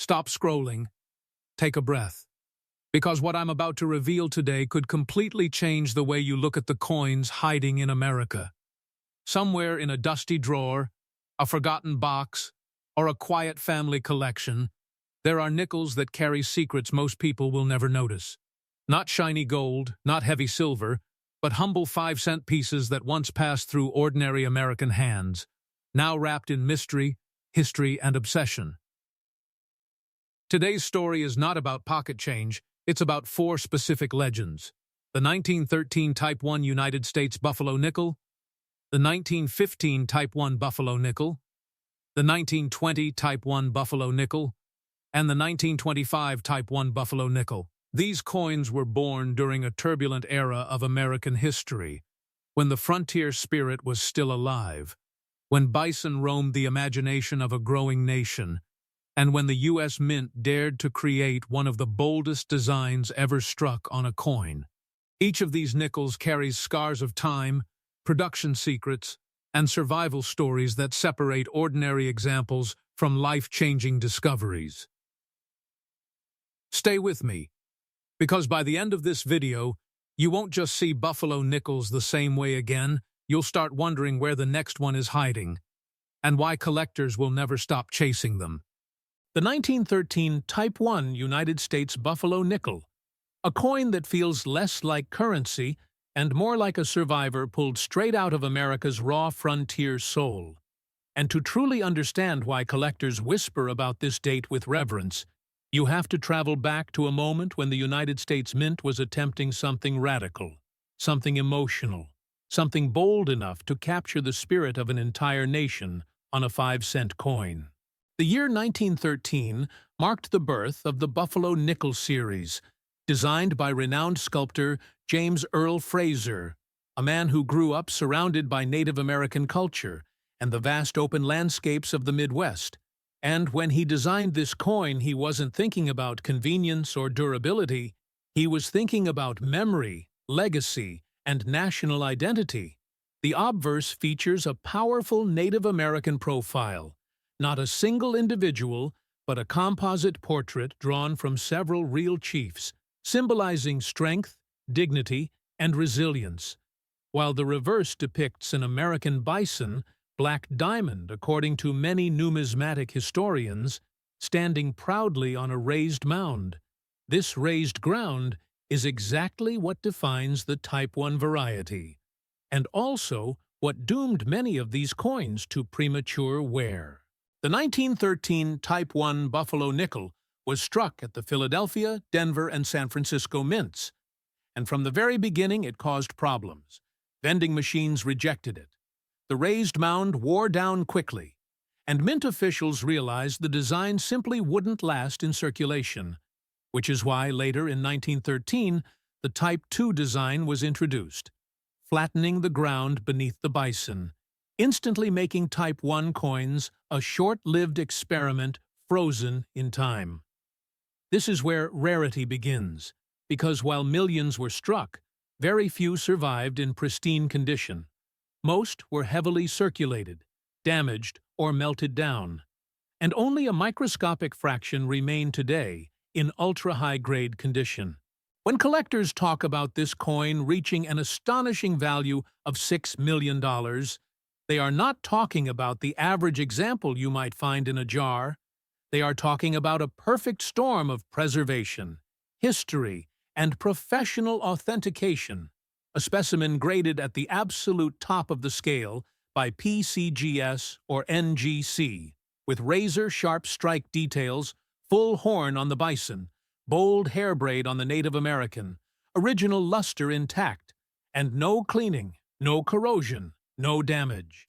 Stop scrolling. Take a breath. Because what I'm about to reveal today could completely change the way you look at the coins hiding in America. Somewhere in a dusty drawer, a forgotten box, or a quiet family collection, there are nickels that carry secrets most people will never notice. Not shiny gold, not heavy silver, but humble 5-cent pieces that once passed through ordinary American hands, now wrapped in mystery, history, and obsession. Today's story is not about pocket change, it's about 4 specific legends. The 1913 Type 1 United States Buffalo Nickel, the 1915 Type 1 Buffalo Nickel, the 1920 Type 1 Buffalo Nickel, and the 1925 Type 1 Buffalo Nickel. These coins were born during a turbulent era of American history, when the frontier spirit was still alive, when bison roamed the imagination of a growing nation, and when the U.S. Mint dared to create one of the boldest designs ever struck on a coin. Each of these nickels carries scars of time, production secrets, and survival stories that separate ordinary examples from life-changing discoveries. Stay with me, because by the end of this video, you won't just see Buffalo nickels the same way again, you'll start wondering where the next one is hiding, and why collectors will never stop chasing them. The 1913 Type 1 United States Buffalo Nickel, a coin that feels less like currency and more like a survivor pulled straight out of America's raw frontier soul. And to truly understand why collectors whisper about this date with reverence, you have to travel back to a moment when the United States Mint was attempting something radical, something emotional, something bold enough to capture the spirit of an entire nation on a 5-cent coin. The year 1913 marked the birth of the Buffalo Nickel series, designed by renowned sculptor James Earl Fraser, a man who grew up surrounded by Native American culture and the vast open landscapes of the Midwest. And when he designed this coin, he wasn't thinking about convenience or durability. He was thinking about memory, legacy, and national identity. The obverse features a powerful Native American profile, not a single individual, but a composite portrait drawn from several real chiefs, symbolizing strength, dignity, and resilience, while the reverse depicts an American bison, Black Diamond, according to many numismatic historians, standing proudly on a raised mound. This raised ground is exactly what defines the Type 1 variety, and also what doomed many of these coins to premature wear. The 1913 Type 1 Buffalo Nickel was struck at the Philadelphia, Denver, and San Francisco mints, and from the very beginning it caused problems. Vending machines rejected it. The raised mound wore down quickly, and mint officials realized the design simply wouldn't last in circulation, which is why later in 1913 the Type 2 design was introduced, flattening the ground beneath the bison, instantly making Type 1 coins a short-lived experiment frozen in time. This is where rarity begins, because while millions were struck, very few survived in pristine condition. Most were heavily circulated, damaged, or melted down, and only a microscopic fraction remain today in ultra-high-grade condition. When collectors talk about this coin reaching an astonishing value of $6 million, they are not talking about the average example you might find in a jar. They are talking about a perfect storm of preservation, history, and professional authentication. A specimen graded at the absolute top of the scale by PCGS or NGC, with razor-sharp strike details, full horn on the bison, bold hair braid on the Native American, original luster intact, and no cleaning, no corrosion, no damage.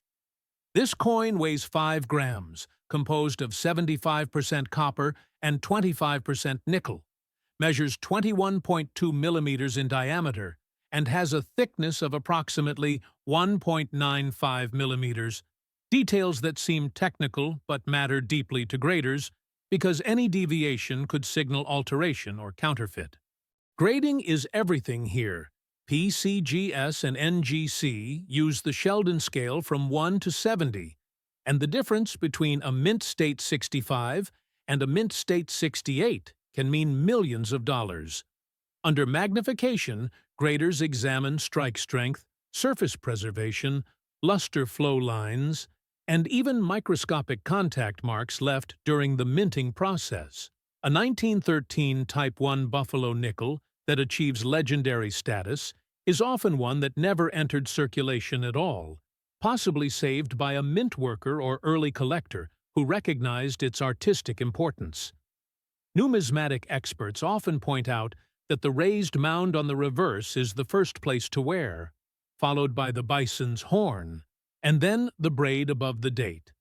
This coin weighs 5 grams, composed of 75% copper and 25% nickel, measures 21.2 millimeters in diameter, and has a thickness of approximately 1.95 millimeters, details that seem technical but matter deeply to graders because any deviation could signal alteration or counterfeit. Grading is everything here. PCGS and NGC use the Sheldon scale from 1 to 70, and the difference between a mint state 65 and a mint state 68 can mean millions of dollars. Under magnification, graders examine strike strength, surface preservation, luster flow lines, and even microscopic contact marks left during the minting process. A 1913 Type 1 Buffalo nickel that achieves legendary status is often one that never entered circulation at all, possibly saved by a mint worker or early collector who recognized its artistic importance. Numismatic experts often point out that the raised mound on the reverse is the first place to wear, followed by the bison's horn, and then the braid above the date.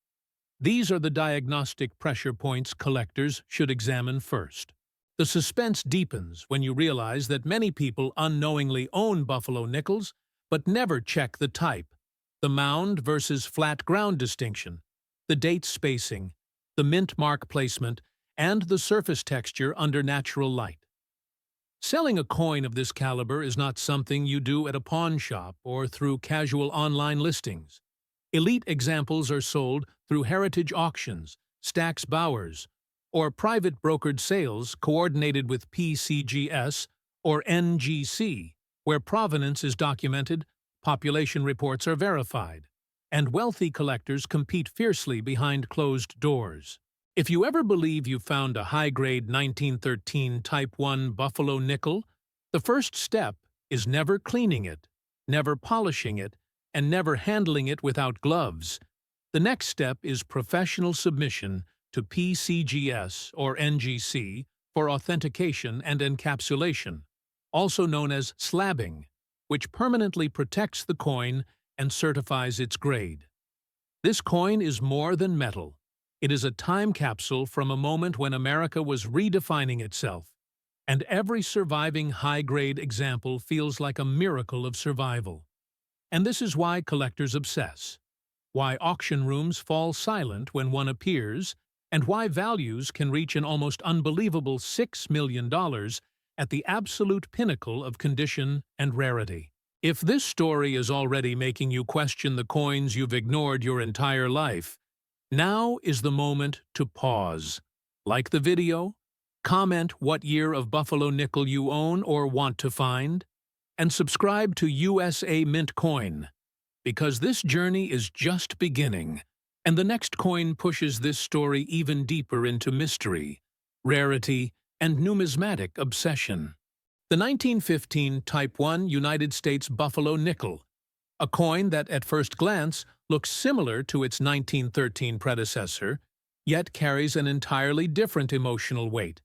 These are the diagnostic pressure points collectors should examine first. The suspense deepens when you realize that many people unknowingly own Buffalo nickels but never check the type, the mound versus flat ground distinction, the date spacing, the mint mark placement, and the surface texture under natural light. Selling a coin of this caliber is not something you do at a pawn shop or through casual online listings. Elite examples are sold through heritage auctions, Stack's Bowers, or private brokered sales coordinated with PCGS or NGC, where provenance is documented, population reports are verified, and wealthy collectors compete fiercely behind closed doors. If you ever believe you found a high-grade 1913 Type 1 Buffalo nickel, the first step is never cleaning it, never polishing it, and never handling it without gloves. The next step is professional submission to PCGS or NGC for authentication and encapsulation, also known as slabbing, which permanently protects the coin and certifies its grade. This coin is more than metal. It is a time capsule from a moment when America was redefining itself, and every surviving high-grade example feels like a miracle of survival. And this is why collectors obsess, why auction rooms fall silent when one appears, and why values can reach an almost unbelievable $6 million at the absolute pinnacle of condition and rarity. If this story is already making you question the coins you've ignored your entire life, now is the moment to pause. Like the video, comment what year of Buffalo nickel you own or want to find, and subscribe to USA Mint Coin, because this journey is just beginning, and the next coin pushes this story even deeper into mystery, rarity, and numismatic obsession. The 1915 Type 1 United States Buffalo nickel, a coin that at first glance looks similar to its 1913 predecessor, yet carries an entirely different emotional weight,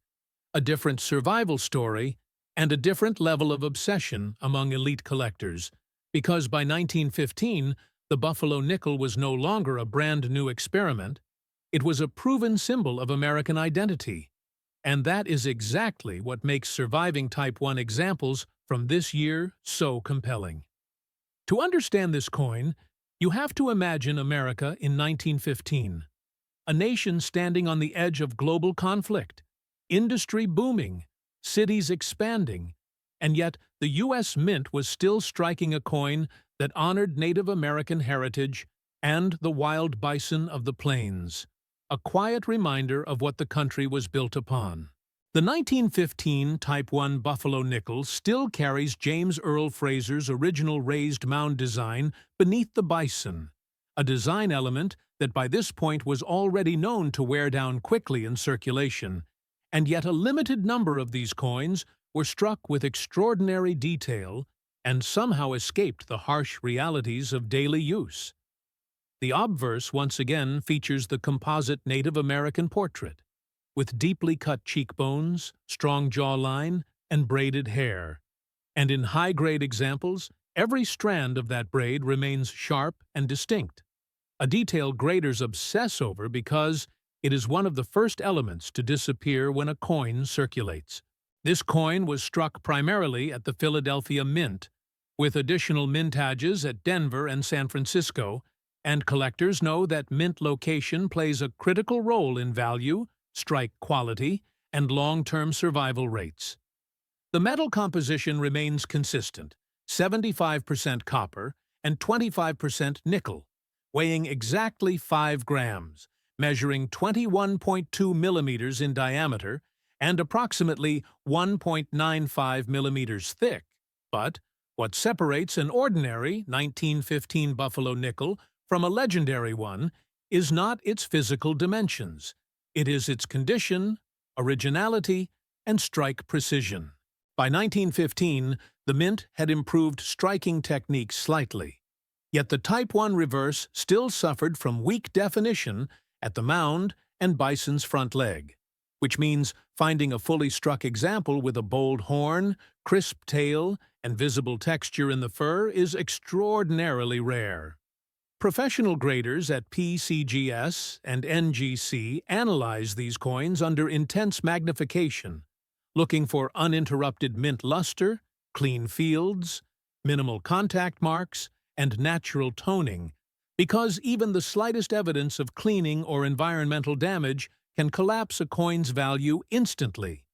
a different survival story, and a different level of obsession among elite collectors, because by 1915, the Buffalo nickel was no longer a brand-new experiment, it was a proven symbol of American identity. And that is exactly what makes surviving Type 1 examples from this year so compelling. To understand this coin, you have to imagine America in 1915, a nation standing on the edge of global conflict, industry booming, cities expanding, and yet the U.S. Mint was still striking a coin that honored Native American heritage and the wild bison of the plains, a quiet reminder of what the country was built upon. The 1915 Type 1 Buffalo nickel still carries James Earl Fraser's original raised mound design beneath the bison, a design element that by this point was already known to wear down quickly in circulation, and yet a limited number of these coins were struck with extraordinary detail and somehow escaped the harsh realities of daily use. The obverse once again features the composite Native American portrait, with deeply cut cheekbones, strong jawline, and braided hair. And in high-grade examples, every strand of that braid remains sharp and distinct, a detail graders obsess over because it is one of the first elements to disappear when a coin circulates. This coin was struck primarily at the Philadelphia Mint, with additional mintages at Denver and San Francisco, and collectors know that mint location plays a critical role in value, strike quality, and long-term survival rates. The metal composition remains consistent, 75% copper and 25% nickel, weighing exactly 5 grams, measuring 21.2 millimeters in diameter and approximately 1.95 millimeters thick. But what separates an ordinary 1915 Buffalo nickel from a legendary one is not its physical dimensions. It is its condition, originality, and strike precision. By 1915, the mint had improved striking techniques slightly. Yet the Type 1 reverse still suffered from weak definition at the mound and bison's front leg, which means finding a fully struck example with a bold horn, crisp tail, and visible texture in the fur is extraordinarily rare. Professional graders at PCGS and NGC analyze these coins under intense magnification, looking for uninterrupted mint luster, clean fields, minimal contact marks, and natural toning, because even the slightest evidence of cleaning or environmental damage can collapse a coin's value instantly.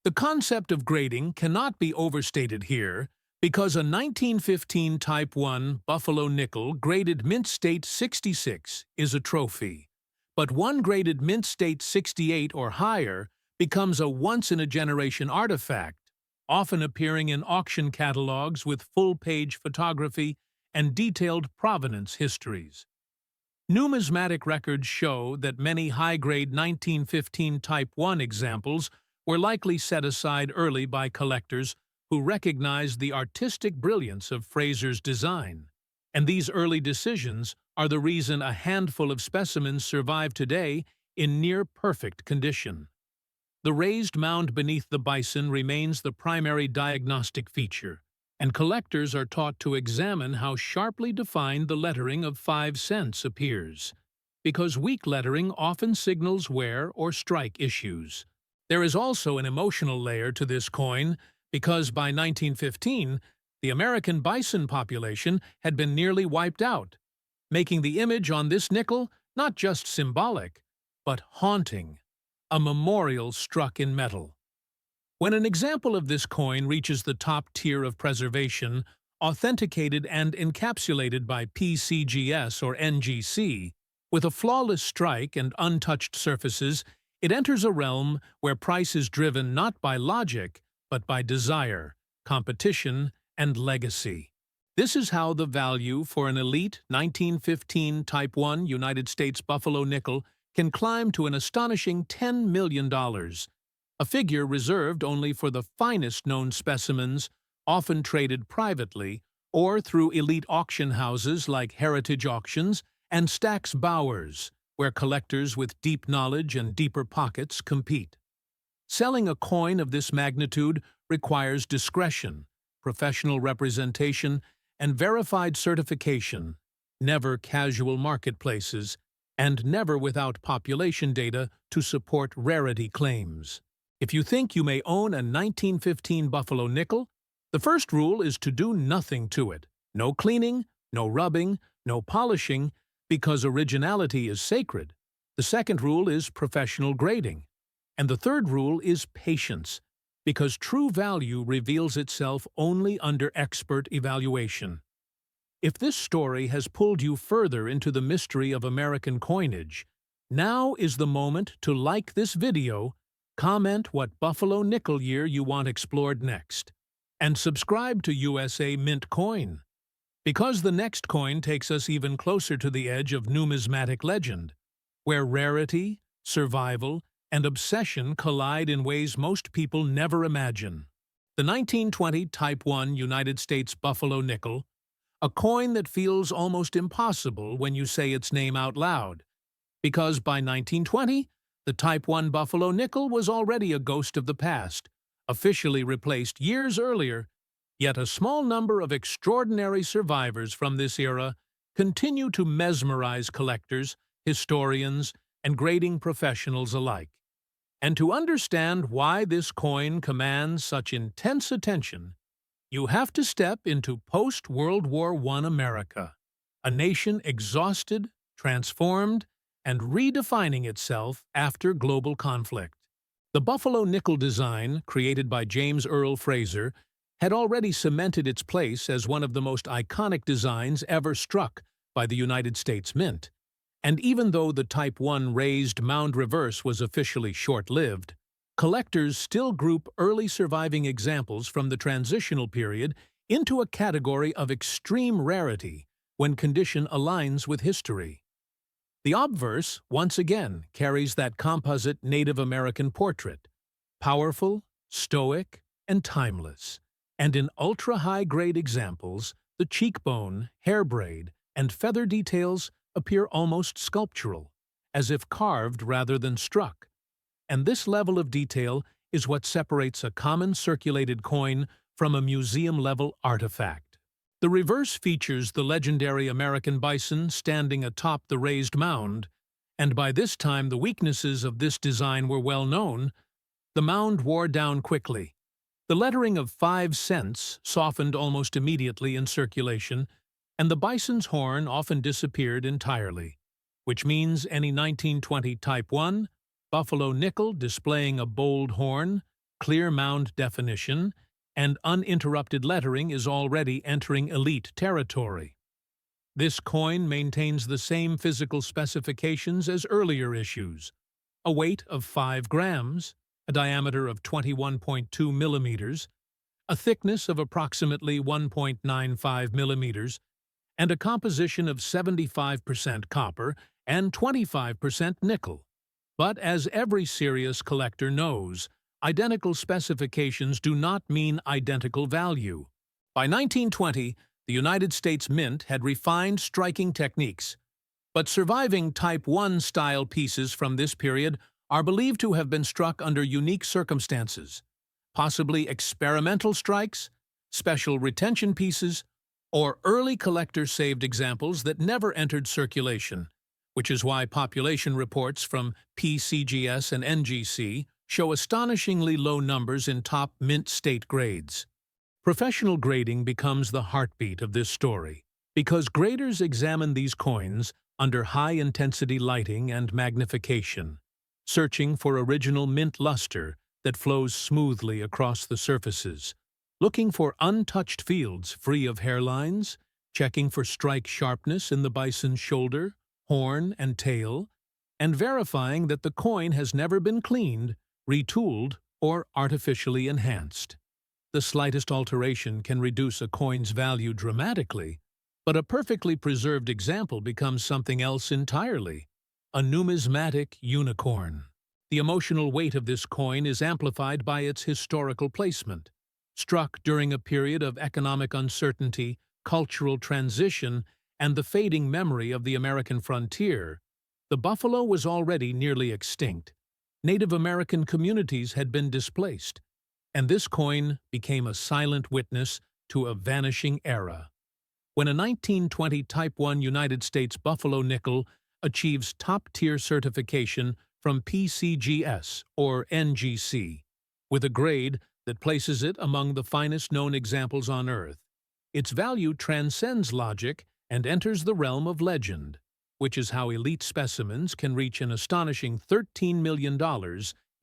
The concept of grading cannot be overstated here, because a 1915 Type 1 Buffalo nickel graded mint state 66 is a trophy, but one graded mint state 68 or higher becomes a once-in-a-generation artifact, often appearing in auction catalogs with full-page photography and detailed provenance histories. Numismatic records show that many high-grade 1915 Type 1 examples were likely set aside early by collectors who recognized the artistic brilliance of Fraser's design. And these early decisions are the reason a handful of specimens survive today in near-perfect condition. The raised mound beneath the bison remains the primary diagnostic feature, and collectors are taught to examine how sharply defined the lettering of 5 cents appears, because weak lettering often signals wear or strike issues. There is also an emotional layer to this coin, because by 1915, the American bison population had been nearly wiped out, making the image on this nickel not just symbolic, but haunting, a memorial struck in metal. When an example of this coin reaches the top tier of preservation, authenticated and encapsulated by PCGS or NGC, with a flawless strike and untouched surfaces, it enters a realm where price is driven not by logic, but by desire, competition, and legacy. This is how the value for an elite 1915 Type 1 United States Buffalo nickel can climb to an astonishing $10 million, a figure reserved only for the finest known specimens, often traded privately or through elite auction houses like Heritage Auctions and Stack's Bowers, where collectors with deep knowledge and deeper pockets compete. Selling a coin of this magnitude requires discretion, professional representation, and verified certification, never casual marketplaces, and never without population data to support rarity claims. If you think you may own a 1915 Buffalo nickel, the first rule is to do nothing to it. No cleaning, no rubbing, no polishing, because originality is sacred. The second rule is professional grading. And the third rule is patience, because true value reveals itself only under expert evaluation. If this story has pulled you further into the mystery of American coinage, now is the moment to like this video, comment what Buffalo nickel year you want explored next, and subscribe to USA Mint Coin, because the next coin takes us even closer to the edge of numismatic legend, where rarity, survival, and obsession collide in ways most people never imagine. The 1920 Type 1 United States Buffalo nickel, a coin that feels almost impossible when you say its name out loud, because by 1920, the Type 1 Buffalo nickel was already a ghost of the past, officially replaced years earlier, yet a small number of extraordinary survivors from this era continue to mesmerize collectors, historians, and grading professionals alike. And to understand why this coin commands such intense attention, you have to step into post-World War I America, a nation exhausted, transformed, and redefining itself after global conflict. The Buffalo nickel design, created by James Earl Fraser, had already cemented its place as one of the most iconic designs ever struck by the United States Mint, And even though the Type 1 raised mound reverse was officially short-lived, collectors still group early surviving examples from the transitional period into a category of extreme rarity when condition aligns with history. The obverse, once again, carries that composite Native American portrait, powerful, stoic, and timeless. And in ultra-high-grade examples, the cheekbone, hair braid, and feather details appear almost sculptural, as if carved rather than struck. And this level of detail is what separates a common circulated coin from a museum-level artifact. The reverse features the legendary American bison standing atop the raised mound, and by this time the weaknesses of this design were well known. The mound wore down quickly. The lettering of 5 cents softened almost immediately in circulation, and the bison's horn often disappeared entirely, which means any 1920 Type 1 buffalo nickel displaying a bold horn, clear mound definition, and uninterrupted lettering is already entering elite territory. This coin maintains the same physical specifications as earlier issues: a weight of 5 grams, a diameter of 21.2 millimeters, a thickness of approximately 1.95 millimeters, and a composition of 75% copper and 25% nickel. But as every serious collector knows, identical specifications do not mean identical value. By 1920, the United States Mint had refined striking techniques, but surviving Type 1 style pieces from this period are believed to have been struck under unique circumstances, possibly experimental strikes, special retention pieces, or early collector-saved examples that never entered circulation, which is why population reports from PCGS and NGC show astonishingly low numbers in top mint state grades. Professional grading becomes the heartbeat of this story, because graders examine these coins under high-intensity lighting and magnification, searching for original mint luster that flows smoothly across the surfaces, looking for untouched fields free of hairlines, checking for strike sharpness in the bison's shoulder, horn, and tail, and verifying that the coin has never been cleaned, retooled, or artificially enhanced. The slightest alteration can reduce a coin's value dramatically, but a perfectly preserved example becomes something else entirely: a numismatic unicorn. The emotional weight of this coin is amplified by its historical placement. Struck during a period of economic uncertainty, cultural transition, and the fading memory of the American frontier, the buffalo was already nearly extinct. Native American communities had been displaced, and this coin became a silent witness to a vanishing era. When a 1920 Type 1 United States buffalo nickel achieves top-tier certification from PCGS or NGC, with a grade that places it among the finest known examples on Earth, its value transcends logic and enters the realm of legend, which is how elite specimens can reach an astonishing $13 million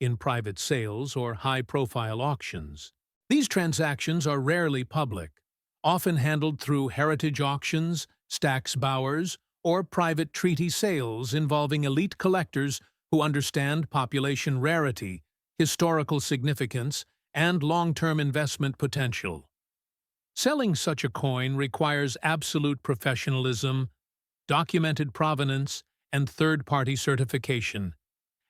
in private sales or high-profile auctions. These transactions are rarely public, often handled through heritage auctions, Stack's Bowers, or private treaty sales involving elite collectors who understand population rarity, historical significance, and long-term investment potential. Selling such a coin requires absolute professionalism, documented provenance, and third-party certification,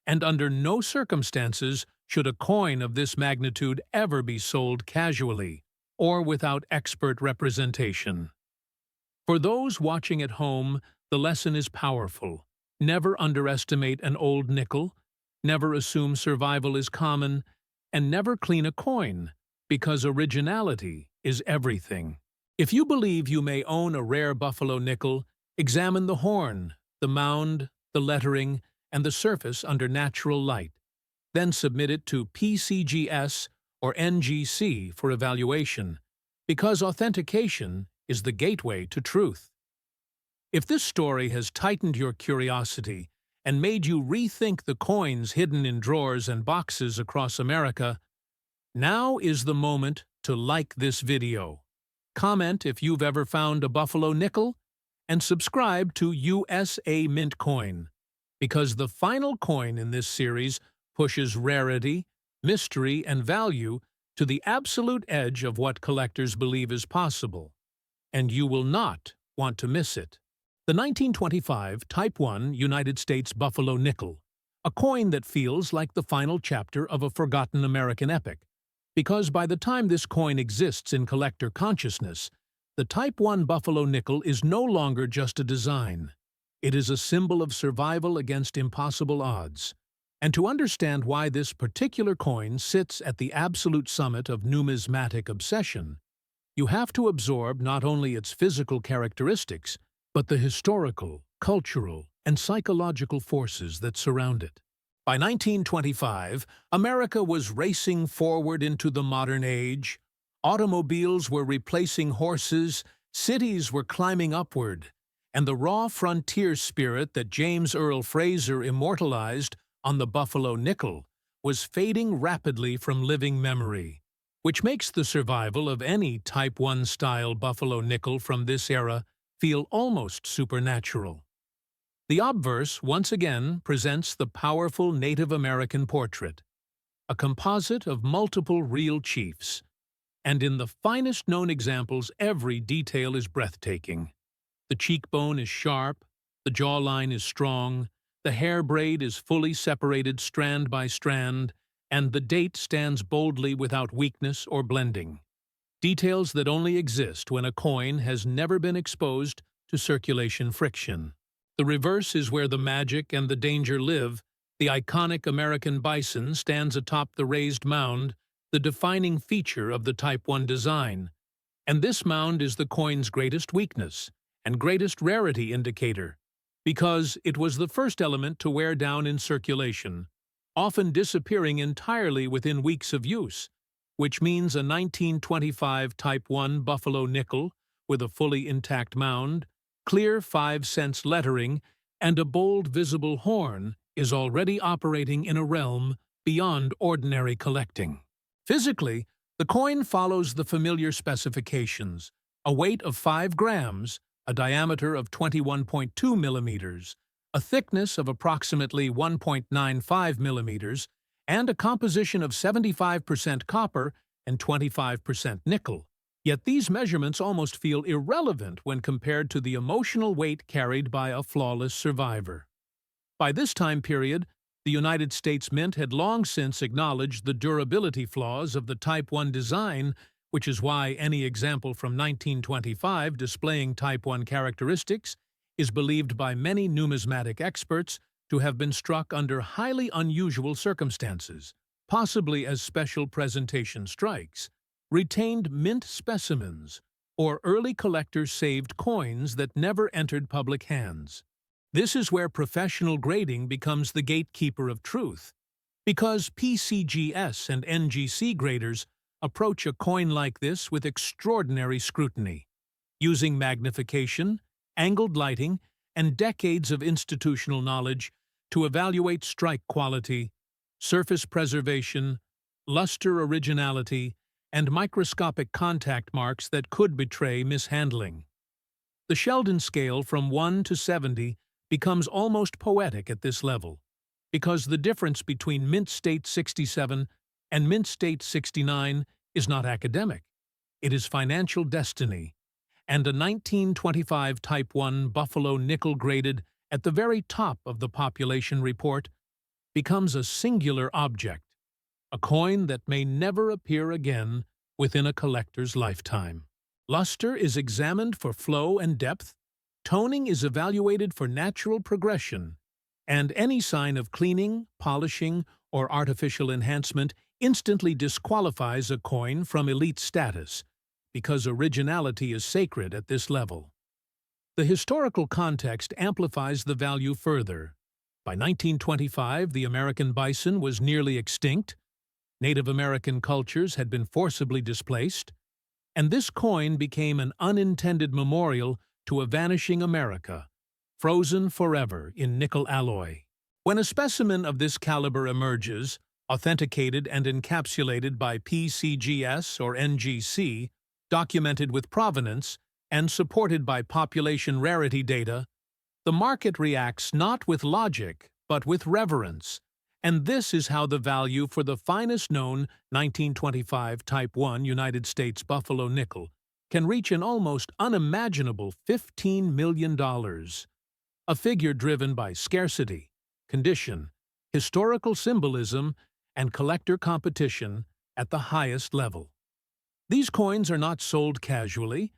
and under no circumstances should a coin of this magnitude ever be sold casually or without expert representation. For those watching at home, the lesson is powerful. Never underestimate an old nickel, never assume survival is common, and never clean a coin, because originality is everything. If you believe you may own a rare buffalo nickel, examine the horn, the mound, the lettering, and the surface under natural light. Then submit it to PCGS or NGC for evaluation, because authentication is the gateway to truth. If this story has tightened your curiosity and made you rethink the coins hidden in drawers and boxes across America, now is the moment to like this video. Comment if you've ever found a buffalo nickel, and subscribe to USA Mint Coin, because the final coin in this series pushes rarity, mystery, and value to the absolute edge of what collectors believe is possible, and you will not want to miss it. The 1925 Type 1 United States Buffalo Nickel, a coin that feels like the final chapter of a forgotten American epic, because by the time this coin exists in collector consciousness, the Type 1 Buffalo Nickel is no longer just a design. It is a symbol of survival against impossible odds. And to understand why this particular coin sits at the absolute summit of numismatic obsession, you have to absorb not only its physical characteristics, but the historical, cultural, and psychological forces that surround it. By 1925, America was racing forward into the modern age. Automobiles were replacing horses, cities were climbing upward, and the raw frontier spirit that James Earl Fraser immortalized on the Buffalo Nickel was fading rapidly from living memory, which makes the survival of any Type 1 style Buffalo Nickel from this era feel almost supernatural. The obverse once again presents the powerful Native American portrait, a composite of multiple real chiefs, and in the finest known examples every detail is breathtaking. The cheekbone is sharp, the jawline is strong, the hair braid is fully separated strand by strand, and the date stands boldly without weakness or blending. Details that only exist when a coin has never been exposed to circulation friction. The reverse is where the magic and the danger live. The iconic American bison stands atop the raised mound, the defining feature of the Type 1 design. And this mound is the coin's greatest weakness and greatest rarity indicator, because it was the first element to wear down in circulation, often disappearing entirely within weeks of use, which means a 1925 Type 1 Buffalo Nickel with a fully intact mound, clear 5-cents lettering, and a bold visible horn is already operating in a realm beyond ordinary collecting. Physically, the coin follows the familiar specifications: a weight of 5 grams, a diameter of 21.2 millimeters, a thickness of approximately 1.95 millimeters, and a composition of 75% copper and 25% nickel. Yet these measurements almost feel irrelevant when compared to the emotional weight carried by a flawless survivor. By this time period, the United States Mint had long since acknowledged the durability flaws of the Type 1 design, which is why any example from 1925 displaying Type 1 characteristics is believed by many numismatic experts to have been struck under highly unusual circumstances, possibly as special presentation strikes, retained mint specimens, or early collectors saved coins that never entered public hands. This is where professional grading becomes the gatekeeper of truth, because PCGS and NGC graders approach a coin like this with extraordinary scrutiny, using magnification, angled lighting, and decades of institutional knowledge to evaluate strike quality, surface preservation, luster originality, and microscopic contact marks that could betray mishandling. The Sheldon scale from 1 to 70 becomes almost poetic at this level, because the difference between Mint State 67 and Mint State 69 is not academic. It is financial destiny, and a 1925 Type 1 Buffalo Nickel graded at the very top of the population report becomes a singular object, a coin that may never appear again within a collector's lifetime. Luster is examined for flow and depth, toning is evaluated for natural progression, and any sign of cleaning, polishing, or artificial enhancement instantly disqualifies a coin from elite status, because originality is sacred at this level. The historical context amplifies the value further. By 1925, the American bison was nearly extinct, Native American cultures had been forcibly displaced, and this coin became an unintended memorial to a vanishing America, frozen forever in nickel alloy. When a specimen of this caliber emerges, authenticated and encapsulated by PCGS or NGC, documented with provenance, and supported by population rarity data, the market reacts not with logic, but with reverence. And this is how the value for the finest known 1925 Type 1 United States Buffalo nickel can reach an almost unimaginable $15 million. A figure driven by scarcity, condition, historical symbolism, and collector competition at the highest level. These coins are not sold casually.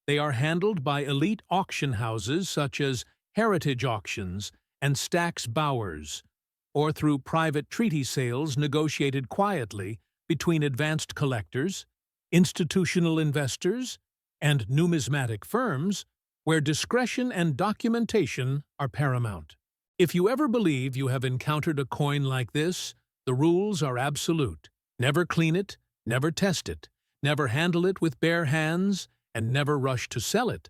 They are handled by elite auction houses such as Heritage Auctions and Stack's Bowers, or through private treaty sales negotiated quietly between advanced collectors, institutional investors, and numismatic firms, where discretion and documentation are paramount. If you ever believe you have encountered a coin like this, the rules are absolute. Never clean it, never test it, never handle it with bare hands, and never rush to sell it.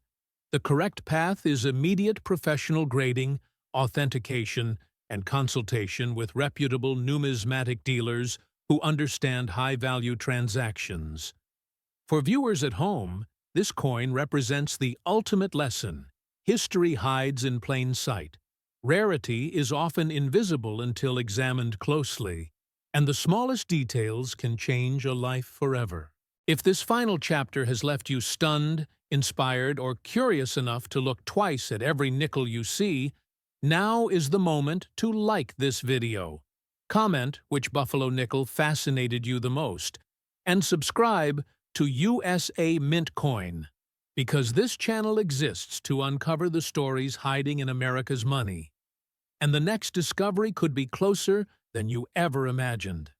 The correct path is immediate professional grading, authentication, and consultation with reputable numismatic dealers who understand high-value transactions. For viewers at home, this coin represents the ultimate lesson. History hides in plain sight. Rarity is often invisible until examined closely, and the smallest details can change a life forever. If this final chapter has left you stunned, inspired, or curious enough to look twice at every nickel you see, now is the moment to like this video. Comment which Buffalo nickel fascinated you the most, and subscribe to USA Mint Coin, because this channel exists to uncover the stories hiding in America's money. And the next discovery could be closer than you ever imagined.